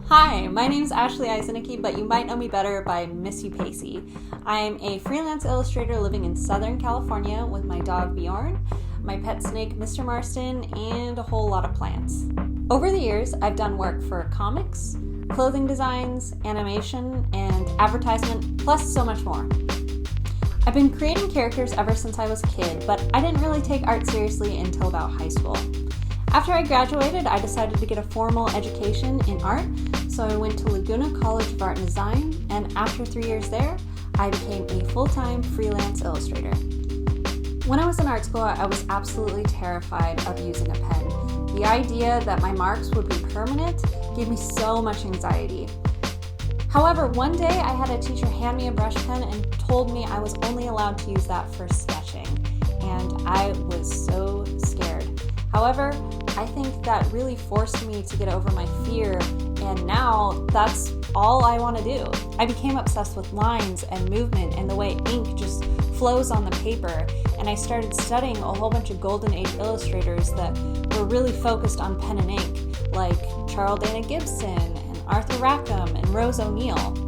Hi, my name is Ashley Eisenicke, but you might know me better by Missupacey. I'm a freelance illustrator living in Southern California with my dog Bjorn, my pet snake Mr. Marston, and a whole lot of plants. Over the years, I've done work for comics, clothing designs, animation, and advertisement, plus so much more. I've been creating characters ever since I was a kid, but I didn't really take art seriously until about high school. After I graduated, I decided to get a formal education in art, so I went to Laguna College of Art and Design, and after 3 years there, I became a full-time freelance illustrator. When I was in art school, I was absolutely terrified of using a pen. The idea that my marks would be permanent gave me so much anxiety. However, one day I had a teacher hand me a brush pen and told me I was only allowed to use that for sketching, and I was so scared. However, I think that really forced me to get over my fear, and now that's all I want to do. I became obsessed with lines and movement and the way ink just flows on the paper, and I started studying a whole bunch of Golden Age illustrators that were really focused on pen and ink, like Charles Dana Gibson and Arthur Rackham and Rose O'Neill.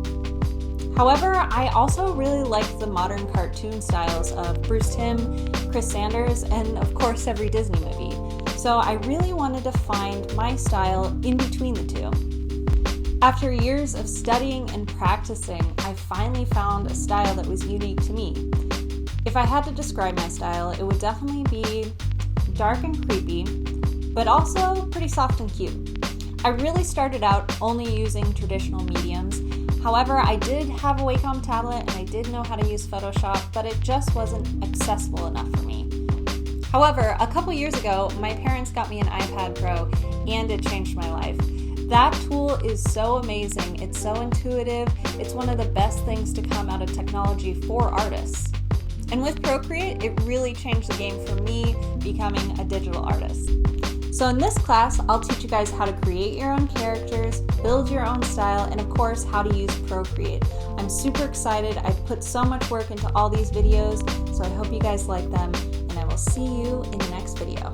However, I also really liked the modern cartoon styles of Bruce Timm, Chris Sanders, and of course every Disney movie. So I really wanted to find my style in between the two. After years of studying and practicing, I finally found a style that was unique to me. If I had to describe my style, it would definitely be dark and creepy, but also pretty soft and cute. I really started out only using traditional mediums. However, I did have a Wacom tablet and I did know how to use Photoshop, but it just wasn't accessible enough for me. However, a couple years ago, my parents got me an iPad Pro, and it changed my life. That tool is so amazing, it's so intuitive, it's one of the best things to come out of technology for artists. And with Procreate, it really changed the game for me becoming a digital artist. So in this class, I'll teach you guys how to create your own characters, build your own style, and of course, how to use Procreate. I'm super excited. I've put so much work into all these videos, so I hope you guys like them, and I will see you in the next video.